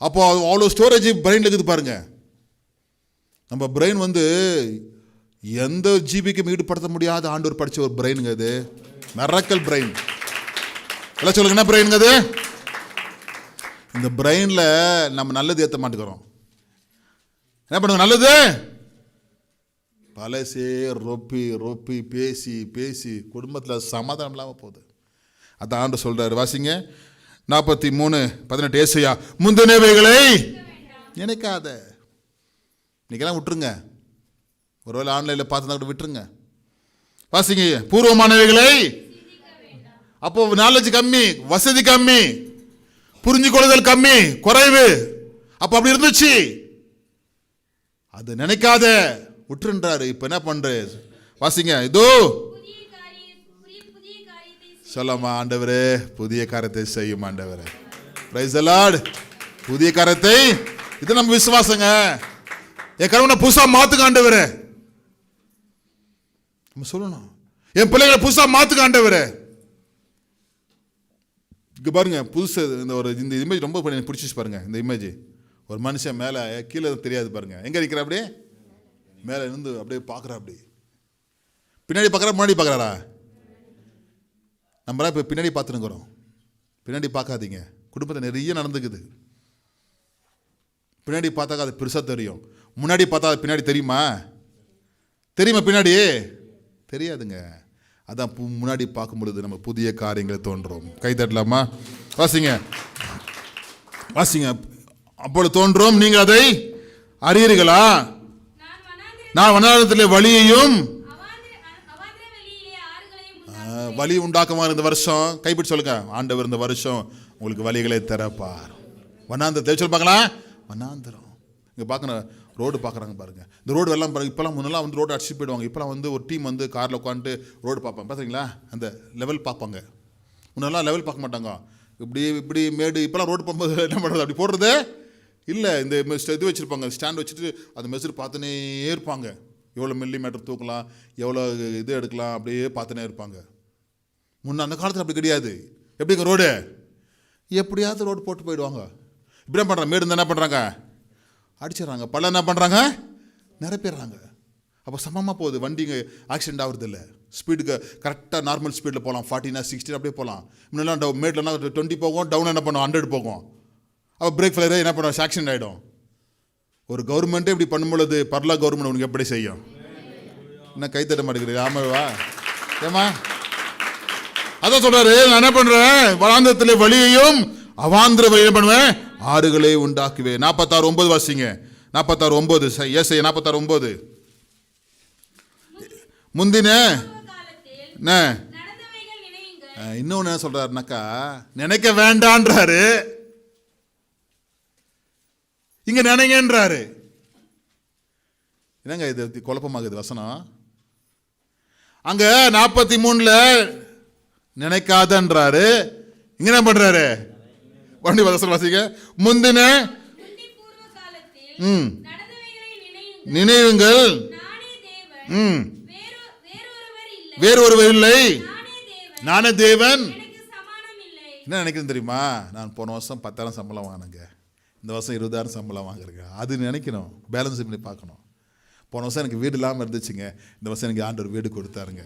அப்போ அவ்வளோ ஸ்டோரேஜ் பிரெயினில் இருக்குது பாருங்க. நம்ம பிரெயின் வந்து எந்த ஜிபிக்கும் ஈடுபடுத்த முடியாத ஆண்டவர் படித்த ஒரு பிரெயினுங்க அது. Miracle brain. எல்லாம் சொல்லுங்க, என்ன பிரெயினுங்க அது? இந்த பிரெயினில் நம்ம நல்லது ஏற்ற மாட்டேங்கிறோம். என்ன பண்ணுங்க? நல்லது பழசே ரொப்பி ரொப்பி பேசி பேசி குடும்பத்தில் சமாதானம் இல்லாமல் போகுது. அதான் ஆண்டவர் சொல்கிறார், வாசிங்க 43:18. ஏசையா, முந்தினவைகளை நினைக்காத. இன்னைக்கெல்லாம் விட்டுருங்க. ஒருவேளை ஆன்லைனில் பார்த்துருந்தா கூட விட்டுருங்க. வாசிங்க, பூர்வமானவைகளை. அப்போ நாலேஜ் கம்மி, வசதி கம்மி, புரிஞ்சு கொள்ளுதல் கம்மி, குறைவு. அப்போ அப்படி இருந்துச்சு, அது நினைக்காத விட்டுருன்றாரு. இப்போ என்ன பண்ற? வாசிங்க, இதோ சொல்லாமா, ஆண்டவரே புதிய காரியத்தை செய்யும் ஆண்டவரே. Praise the Lord. புதிய காரியத்தை, இது நம்ம விசுவாசங்க. என் கணவனை புதுசா மாத்துக்க ஆண்டவரே. நம்ம சொல்லணும், என் பிள்ளைகளை புதுசா மாத்துக்க ஆண்டவரே. இங்க பாருங்க, புதுசு இந்த இமேஜ் ரொம்ப பிடிச்சிச்சு பாருங்க. இந்த இமேஜ் ஒரு மனுஷன் மேலே கீழே தெரியாது பாருங்க. எங்க இருக்கிற? அப்படியே மேலே இருந்து அப்படியே பார்க்குறா. அப்படி பின்னாடி பார்க்குறா, முன்னாடி பார்க்குறாரா? நம்மளா இப்போ பின்னாடி பார்த்துனுக்குறோம். பின்னாடி பார்க்காதீங்க. குடும்பத்தை நிறைய நடந்துக்குது. பின்னாடி பார்த்தாக்கா அது பெருசாக தெரியும். முன்னாடி பார்த்தா அது பின்னாடி தெரியுமா? தெரியுமா? பின்னாடி தெரியாதுங்க. அதான் முன்னாடி பார்க்கும் பொழுது நம்ம புதிய காரியங்களை தோன்றும். கை தட்டலாமா? வாசிங்க, வாசிங்க. அப்பொழுது தோன்றும், நீங்கள் அதை அறியீர்களா? நான் வனாந்தரத்திலே வழியையும் வலி உண்டாக்குவார் இந்த வருஷம். கைப்பிடி சொல்லுங்க, ஆண்டவர் இந்த வருஷம் உங்களுக்கு வலிகளை திறப்பார். வண்ணாந்திரம் சொல்லுப்பாங்களா? வண்ணாந்திரம். இங்கே பார்க்கணும், ரோடு பார்க்குறாங்க பாருங்கள். இந்த ரோடு எல்லாம் பாருங்கள். இப்போலாம் முன்னெல்லாம் வந்து ரோடு அடிச்சுட்டு போயிடுவாங்க. இப்போலாம் வந்து ஒரு டீம் வந்து காரில் உட்காந்துட்டு ரோடு பார்ப்பாங்க. பார்த்துறீங்களா? அந்த லெவல் பார்ப்பாங்க. முன்னெல்லாம் லெவல் பார்க்க மாட்டாங்க. இப்படி மேடு. இப்போலாம் ரோடு போகும்போது என்ன பண்ணுறது? அப்படி போடுறது இல்லை. இந்த இது வச்சுருப்பாங்க, ஸ்டாண்ட் வச்சுட்டு அந்த மெஷர் பார்த்துனே இருப்பாங்க. எவ்வளோ மில்லிமீட்டர் தூக்கலாம், எவ்வளோ இது எடுக்கலாம், அப்படியே பார்த்துனே இருப்பாங்க. முன்ன அந்த காலத்தில் அப்படி கிடையாது. எப்படிங்க ரோடு? எப்படியாவது ரோடு போட்டு போயிடுவாங்க. இப்படி என்ன பண்ணுறாங்க? மேடு என்ன பண்ணுறாங்க? அடிச்சிடறாங்க. பல என்ன பண்ணுறாங்க? நிரப்பிடுறாங்க. அப்போ சமமாக போகுது. வண்டிங்க ஆக்சிடென்ட் ஆகுறது இல்லை. ஸ்பீடுக்கு கரெக்டாக நார்மல் ஸ்பீடில் போகலாம். 40 60 அப்படியே போகலாம். முன்னெல்லாம் மேட்லலாம் 20 போகும், டவுன் என்ன பண்ணுவோம் 100 போகும். அப்போ பிரேக் ஃபெயிலியர் என்ன பண்ணுவோம்? ஆக்சிடென்ட் ஆகிடும். ஒரு கவர்மெண்ட்டே இப்படி பண்ணும்பொழுது பரலோக கவர்மெண்ட் உனக்கு எப்படி செய்யும்? என்ன கை தட்ட மாட்டேங்கிறது? ஆமாவா? ஏமா அதான் சொல்கிறாரு, நான் என்ன பண்ணுறேன்? வனாந்தரத்தில் வழியையும் அவாந்திர வழியை பண்ணுவேன், ஆறுகளை உண்டாக்குவேன். 46:9 வாசிங்க. 46:9. ஏசாயா 46:9. முந்தின இன்னொன்னு என்ன சொல்றாருனாக்கா, நினைக்க வேண்டான்றாரு, இங்க நினைங்கன்றாரு. என்னங்க இது குழப்பமாகுது வசனம். அங்க 43 நினைக்காதன்றாரு, இங்க என்ன பண்றாரு? வண்டி வசனம் வாசிங்க. முந்தின நினைவுங்கள், வேறொருவர் இல்லை, நானே தேவன். என்ன நினைக்கிறேன் தெரியுமா? நான் போன வருஷம் 10,000 சம்பளம் வாங்கினேங்க, இந்த வருஷம் 20,000 சம்பளம் வாங்குறேங்க. அது நினைக்கணும், பேலன்ஸ் பண்ணி பார்க்கணும். போன வருஷம் எனக்கு வீடு இல்லாமல் இருந்துச்சுங்க, இந்த வருஷம் எனக்கு ஆண்டவர் வீடு கொடுத்தாருங்க.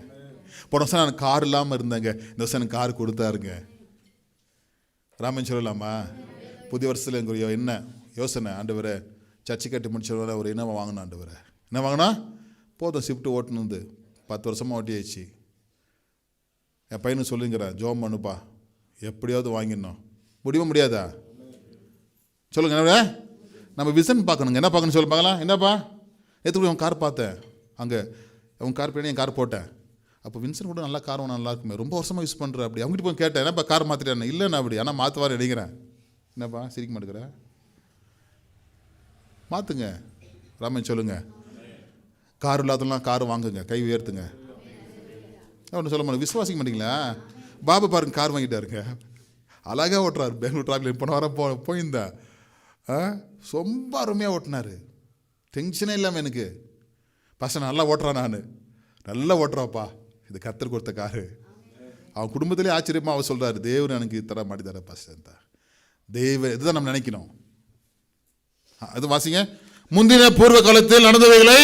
போன வருஷம் நான் கார் இல்லாமல் இருந்தேங்க, இந்த வருஷம் எனக்கு கார் கொடுத்தாருங்க. ராமன் சொல்லலாமா? புதிய வருஷத்தில் எனக்கு ஒரு என்ன யோசனை, ஆண்டவரை சர்ச்சை கட்டி முடிச்சவரை ஒரு இனவை வாங்கணும். ஆண்டவரை என்ன வாங்கினா போதும், ஷிஃப்ட்டு ஓட்டணுந்து 10 வருஷமாக ஓட்டியாச்சு. என் பையனுக்கு சொல்லுங்கிறேன், ஜோம் பண்ணுப்பா, எப்படியாவது வாங்கிடணும். முடியுமா முடியாதா? சொல்லுங்க. என்ன நம்ம விசன் பார்க்கணுங்க. என்ன பார்க்கணும் சொல்லு பார்க்கலாம். என்னப்பா நேற்று அவன் கார் பார்த்தேன், அங்கே அவன் கார் பண்ணி என் கார் போட்டேன். அப்போ வின்சன் கூட நல்லா கார் நல்லா இருக்குமே, ரொம்ப வருஷமாக யூஸ் பண்ணுறேன். அப்படி அவங்ககிட்ட போய் கேட்டேன், என்னப்பா கார் மாற்றிட்டேன்? இல்லைண்ணா அப்படி, ஆனால் மாற்றுவார் எடுக்கிறேன். என்னப்பா சிரிக்க மாட்டேங்கிறேன்? மாற்றுங்க. ராமன் சொல்லுங்க, கார் இல்லாதெல்லாம் கார் வாங்குங்க, கை உயர்த்துங்க. ஒன்று சொல்ல மாட்டேங்க, விசுவாசிக்க மாட்டீங்களா? பாபா பாருங்க கார் வாங்கிட்டாருங்க, அழகாக ஓட்டுறாரு. பெங்களூர் டிராவலிங் போன வாரம் போயிருந்தேன், ரொம்ப அருமையாக ஓட்டினார், டென்ஷனே இல்லாமல். எனக்கு பசங்க நல்லா ஓட்டுறான், நான் நல்லா ஓட்டுறாப்பா, இது கர்த்தர் கொடுத்த காரு. அவன் குடும்பத்திலே ஆச்சரியமாக அவர் சொல்கிறாரு, தேவன் எனக்கு தர மாட்டி தர பாஸ்டர். தேவ இதுதான் நம்ம நினைக்கணும். அது வாசிங்க. முந்தின பூர்வ காலத்தில் நடந்தவைகளை,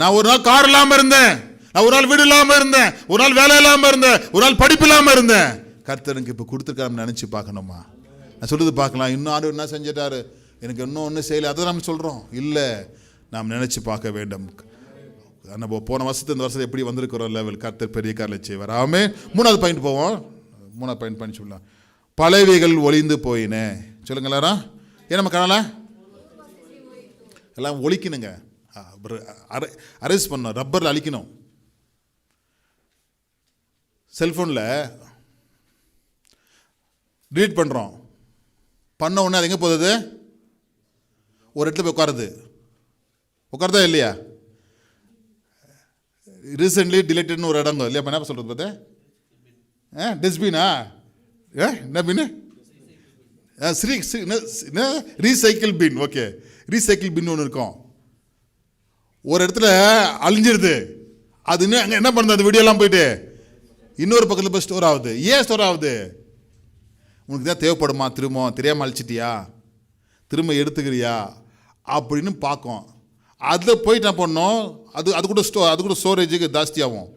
நான் ஒரு நாள் கார் இல்லாமல் இருந்தேன், நான் ஒரு நாள் வீடு இல்லாமல் இருந்தேன், ஒரு நாள் வேலை இல்லாமல் இருந்தேன், ஒரு நாள் படிப்பு இல்லாமல் இருந்தேன். கர்த்தருக்கு இப்போ கொடுத்துருக்காரு நினச்சி பார்க்கணுமா? நான் சொல்லுறது பார்க்கலாம். இன்னும் ஆண்டு என்ன செஞ்சிட்டாரு, எனக்கு இன்னும் ஒன்றும் செய்யலை, அதை நம்ம சொல்கிறோம். இல்லை, நாம் நினச்சி பார்க்க வேண்டும். நம்ம போன வருஷத்து இந்த வருஷத்தை எப்படி வந்திருக்கிறோம் லெவல், கர்த்தர் பெரிய காரியம் செய்வார். ஆமே. 3வது பாயிண்ட் போவோம். 3வது பாயிண்ட் பண்ணி சொல்லலாம். பழையவைகள் ஒளிந்து போயின. சொல்லுங்க எல்லாரும். ஏன் நம்ம காணல எல்லாம் ஒழிக்கணுங்க, அரேஸ் பண்ணணும், ரப்பரில் அழிக்கணும். செல்ஃபோனில் டீலீட் பண்ணுறோம், பண்ண உடனே அது எங்கே போகுது? ஒரு இடத்துல போய் உட்காருதா இல்லையா? ரீசெண்ட்லி டிலேட்டட்னு ஒரு இடங்க இல்லையா? என்ன சொல்கிறது பார்த்தா டஸ்ட்பினா? என்ன பின்னு? Recycle bin. Okay, recycle bin ஒன்று இருக்கும், ஒரு இடத்துல அழிஞ்சிருது. அது இன்னும் அங்கே என்ன பண்ணுது, அந்த வீடியோலாம் போயிட்டு இன்னொரு பக்கத்தில் போய் ஸ்டோர் ஆகுது. ஏன் ஸ்டோர் ஆகுது? உனக்கு தான் தேவைப்படுமா, திரும்ப தெரியாமல் அழிச்சிட்டியா, திரும்ப எடுத்துக்கிறியா அப்படின்னு பார்க்கும். அதில் போயிட்டு என்ன பண்ணோம், அது கூட ஸ்டோரேஜுக்கு ஜாஸ்தியாகும்.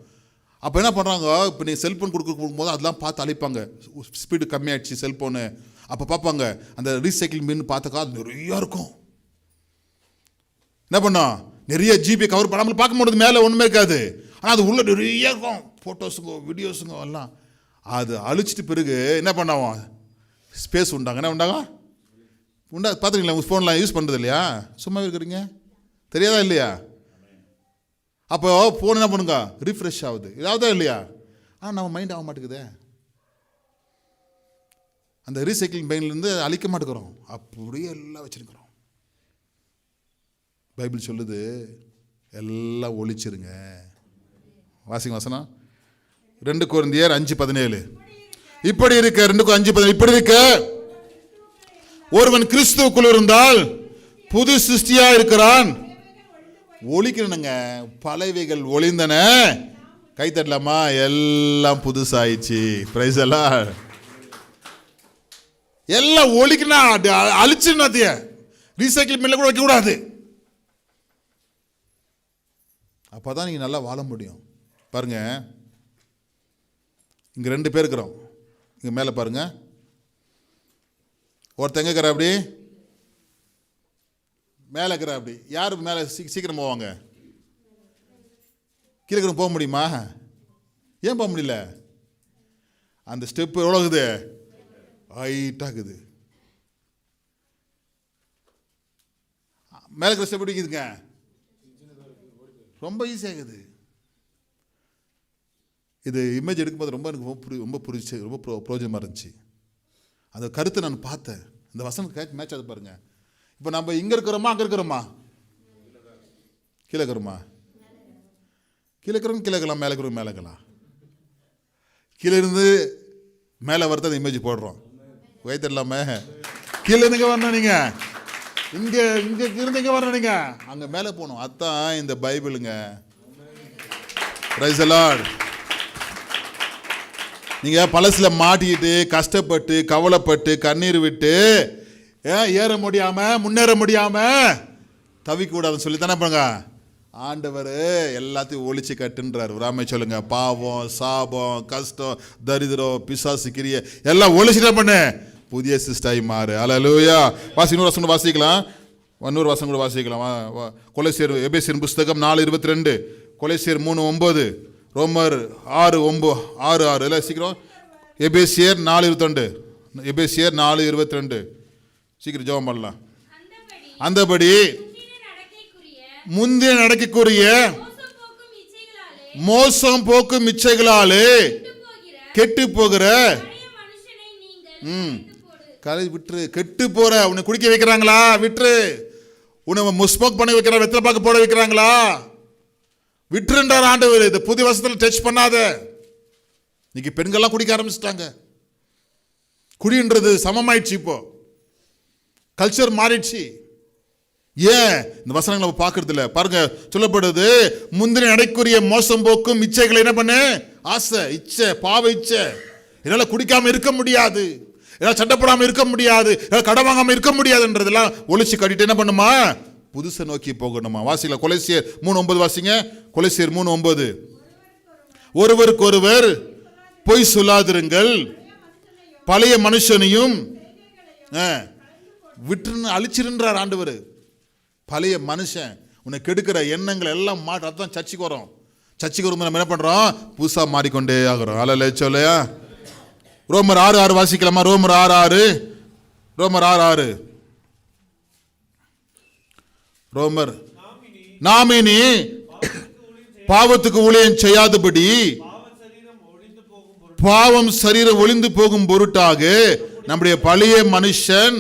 அப்போ என்ன பண்ணுறாங்க, இப்போ நீங்கள் செல்ஃபோன் கொடுக்கும்போது அதெல்லாம் பார்த்து அழிப்பாங்க. ஸ்பீடு கம்மியாகிடுச்சு செல்ஃபோனு, அப்போ பார்ப்பாங்க அந்த ரீசைக்கிள் பின் பார்த்தாக்கா அது நிறையா இருக்கும். என்ன பண்ணோம், நிறைய ஜிபி கவர் பண்ணாமல் பார்க்க முடியாது, மேலே ஒன்றுமே இருக்காது, ஆனால் அது உள்ளே நிறைய இருக்கும், ஃபோட்டோஸுங்க வீடியோஸுங்க எல்லாம். அது அழிச்சிட்டு பிறகு என்ன பண்ணாவும், ஸ்பேஸ் உண்டாங்க. என்ன உண்டாங்க பார்த்துருக்கீங்களா? உங்கள் ஃபோன்லாம் யூஸ் பண்ணுறது இல்லையா? சும்மா இருக்கிறீங்க, தெரியாதா இல்லையா? அப்போ ஃபோன் என்ன பண்ணுங்க, ரீஃப்ரெஷ் ஆகுது, இதாவதா இல்லையா? ஆனால் நம்ம மைண்ட் ஆக மாட்டேங்குதே. அந்த ரீசைக்கிளிங் பைன்லேருந்து அழிக்க மாட்டேங்கிறோம், அப்படியே எல்லாம் வச்சுருக்கிறோம். பைபிள் சொல்லுது எல்லாம் ஒழிச்சிருங்க. வாசிங்க வசனம் 2 கொரிந்தியர் 5:17. இப்படி இருக்க 2:5:17 இப்படி இருக்க ஒருவன் கிறிஸ்துவுக்குள் இருந்தால் புது சிருஷ்டியா இருக்கிறான். ஒழிக்கணுங்க, பழையவைகள் ஒளிந்தன, கை தட்டலாமா, எல்லாம் புதுசாயிடுச்சு. பிரைஸ் எல்லாம் எல்லாம் ஒழிக்கணும், அழிச்சுன்னு ரீசைக்கிள் மில்ல கூட வைக்கக்கூடாது. அப்போதான் நீங்கள் நல்லா வாழ முடியும். பாருங்க, இங்கே 2 பேர் இருக்கிறோம். இங்கே மேலே பாருங்க, ஒருத்தங்க இருக்கிற அப்படி மேலே இருக்கிற அப்படி. யார் மேலே சீக்கிரம் போவாங்க? கீழே இருக்கிற போக முடியுமா? ஏன் போக முடியல? அந்த ஸ்டெப்பு எவ்வளோ இருக்குது? ஹைட்டாக இருக்குது. மேலே இருக்கிற ஸ்டெப் இருக்குதுங்க, ரொம்ப ஈஸியாகுது. இது இமேஜ் எடுக்கும்போது ரொம்ப எனக்கு ரொம்ப புரிச்சு, ரொம்ப பிரயோஜனமாக இருந்துச்சு. அந்த கருத்தை நான் பார்த்தேன். இந்த வசனம் மேட்ச் ஆகுது பாருங்க. இப்போ நம்ம இங்கே இருக்கிறோமா, அங்கே இருக்கிறோமா? கீழே இருக்கிறோமா? கீழே இருக்கிறோம், கீழே இருக்கலாம், மேலே இருக்கிறோம், மேலே இருக்கலாம். கீழே இருந்து மேலே வரது அந்த இமேஜ் போடுறோம். வயிற்று இல்லாமல் கீழே இருந்துங்க வரணும். நீங்கள் இங்கே இருந்து இங்கே வரணும், நீங்கள் அங்கே மேலே போகணும். அதுதான் இந்த பைபிளுங்க. Praise the Lord. நீங்கள் பழசில் மாட்டிக்கிட்டு கஷ்டப்பட்டு கவலைப்பட்டு கண்ணீர் விட்டு ஏற முடியாமல் முன்னேற முடியாமல் தவிக்க கூடாதுன்னு சொல்லி தானே பண்ணுங்க. ஆண்டவர் எல்லாத்தையும் ஒழிச்சு கட்டுன்றார். ராமே சொல்லுங்க, பாவம் சாபம் கஷ்டம் தரித்திரம் பிசாசு கிரிய எல்லாம் ஒழிச்சுட்டே பண்ணு, புதிய சிஸ்டாய் மாறு. அல்லேலூயா. இன்னொரு வசனம் வாசிக்கலாம், இன்னொரு வசனம் கூட வாசிக்கலாம். கொலோசியர் எபேசியர் புஸ்தகம் 4:22, கொலோசியர் 3:9, ரோமர் 6:6 இல்லை சீக்கிரம். எபேசியர் 4:22, எபேசியர் 4:22 சீக்கிரம் ஜெபம் பண்ணலாம். அந்தபடி முந்தின நடக்கைக்குரிய மோசம் போக்கும் இச்சைகளாலே கெட்டு போகிற விட்டுரு. கெட்டு போற உன்னை குடிக்க வைக்கிறாங்களா? விட்டுரு. உன்னை ஸ்மோக் பண்ண வைக்கிறாங்க, வெத்தலை பாக்கு போட வைக்கிறாங்களா? விட்டுருன்றார் ஆண்டவர். இது புதிய வருஷத்தில் டச் பண்ணாத. இன்னைக்கு பெண்கள்லாம் குடிக்க ஆரம்பிச்சிட்டாங்க. குடின்றது சமமாயிடுச்சு, இப்போ கல்ச்சர் மாறிடுச்சு. ஏன் இந்த வசனங்களை நம்ம பார்க்கறது இல்லை? பாருங்க, சொல்லப்படுது முந்தின நடைக்குரிய மோசம் போக்கும் இச்சைகளை என்ன பண்ணு, ஆசை இச்சை பாவ இச்சை. என்னால் குடிக்காம இருக்க முடியாது, என்னால் சண்டை போடாமல் இருக்க முடியாது, என்னால் கடன் வாங்காமல் இருக்க முடியாதுன்றதெல்லாம் ஒழிச்சு கட்டிட்டு என்ன பண்ணுமா, புதுசை நோக்கி போகணுமா. வாசிக்கலாம், கொலோசியர் 3:9 வாசிங்க. கொலோசியர் 3:9. ஒருவருக்கு ஒருவர் பொய் சொல்லாதிருங்கள், பழைய மனுஷனையும் விட்டுன்னு அழிச்சிருன்றார் ஆண்டவர். பழைய மனுஷன் உன்னை கெடுக்கிற எண்ணங்கள் எல்லாம் மாற்ற. அதுதான் சர்ச்சைக்கு வரோம். சர்ச்சைக்கு வரும் நம்ம என்ன பண்ணுறோம், புதுசாக மாறிக்கொண்டே ஆகிறோம். அல்ல சொல்லையா. ரோமர் 6:6 வாசிக்கலாமா? ரோமர் 6:6, ரோமர் 6:6. ரோமர் நாம் இனி பாவத்துக்கு ஊழியம் செய்யாதபடி பாவம் சரீரம் ஒளிந்து போகும் பொருட்டாக நம்முடைய பழைய மனுஷன்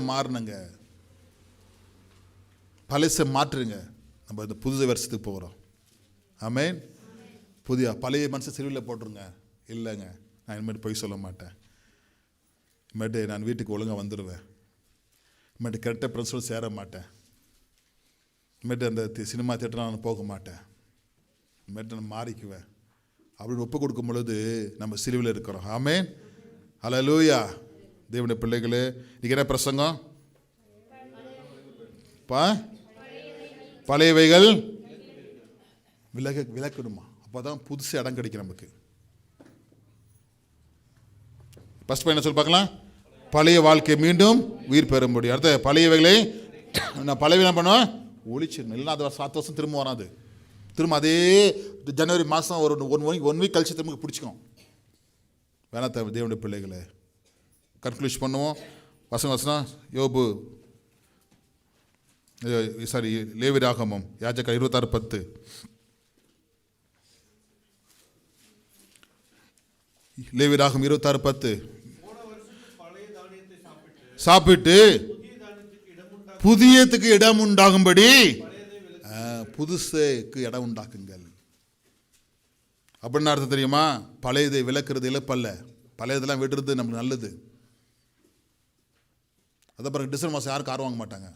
மாறணுங்க. பழச மாற்றுங்க. நம்ம இந்த புது வருஷத்துக்கு போகிறோம். ஆமென். புதிய பழைய மனுஷன் சிலுவையில் போட்டுருங்க. இல்லைங்க, நான் இனிமேட்டு போய் சொல்ல மாட்டேன். இனிமேட்டு நான் வீட்டுக்கு ஒழுங்காக வந்துடுவேன். இனிமேட்டு கரெக்டாக ஃப்ரெண்ட்ஸோடு சேர மாட்டேன். இனிமேட்டு அந்த சினிமா தியேட்டர் நான் போக மாட்டேன். இனிமேட்டு நான் மாறிக்குவேன் அப்படின்னு ஒப்பு கொடுக்கும் பொழுது நம்ம சிலுவையில் இருக்கிறோம். ஆமென். அல்லேலூயா. தேவனுடைய பிள்ளைகளே, இன்னைக்கு என்ன பிரசங்கம்? பழையவைகள் விலக்கணுமா? அப்போதான் புதுசு இடம் கிடைக்கும் நமக்கு. ஃபர்ஸ்ட் என்ன சொல்லி பார்க்கலாம், பழைய வாழ்க்கை மீண்டும் உயிர் பெற முடியும். அடுத்த பழையவைகளை நான் பழைய என்ன பண்ணுவேன், ஒழிச்சிடணும். இல்லைன்னா அது 7 வருஷம் திரும்ப வராது. திரும்ப அதே ஜனவரி மாதம் ஒரு 1 வீக் கழிச்சு திரும்ப பிடிச்சிக்கும். வேணா தேவனுடைய பிள்ளைகளை கன்க்ளூஷ் பண்ணுவோம். வசனம் யோபு லேவியராகமம் யாஜகர் 26:10. லேவியராகமம் 26:10. சாப்பிட்டு புதியத்துக்கு இடம் உண்டாகும்படி புதுசுக்கு இடம் உண்டாக்குங்கள். அப்படின்னு அர்த்தம் தெரியுமா? பழையதை விளக்குறது இழப்பல்ல, பழையதெல்லாம் விடுறது நமக்கு நல்லது. அதை பிறகு டிசம்பர் மாதம் யாரும் கார் வாங்க மாட்டாங்க,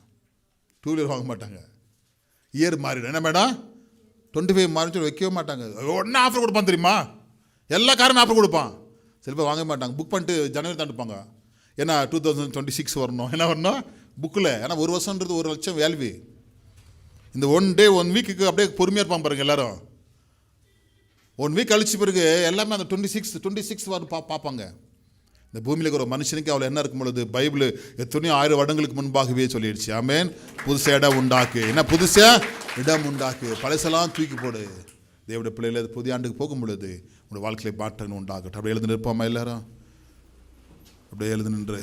2 வீலர் வாங்க மாட்டாங்க. இயர் மாறிடும். என்ன மேடம் 25 மாறிச்சு வைக்கவே மாட்டாங்க. ஒன்றா ஆஃபர் கொடுப்பான் தெரியுமா? எல்லா காருமே ஆஃபர் கொடுப்பான். சில பேர் வாங்க மாட்டாங்க, புக் பண்ணிட்டு ஜனவரி தாண்டிப்பாங்க. ஏன்னா 2026 வரணும், என்ன வரணும் புக்கில். ஏன்னா 1 வருஷன்றது 1 லட்சம் வேல்வி. இந்த 1 டே 1 வீக்குக்கு அப்படியே பொறுமையாக இருப்பான் பாருங்க எல்லாரும். 1 வீக் கழிச்சு பிறகு எல்லாமே அந்த 26 வர பார்ப்பாங்க. இந்த பூமியில் இருக்கிற ஒரு மனுஷனுக்கு அவள் என்ன இருக்கும் பொழுது பைபிள் எத்தனையோ 1000 வருடங்களுக்கு முன்பாகவே சொல்லிடுச்சு. ஆமேன். புதுசாக இடம் உண்டாக்கு. என்ன புதுசாக இடம் உண்டாக்கு, பழசெல்லாம் தூக்கி போடு. தேவனுடைய பிள்ளைகள் புதிய ஆண்டுக்கு போகும் பொழுது உங்களுடைய வாழ்க்கையை மாற்றங்கள் உண்டாகட்டும். அப்படியே எழுந்து நிற்போமா எல்லாரும்? அப்படியே எழுந்து நின்று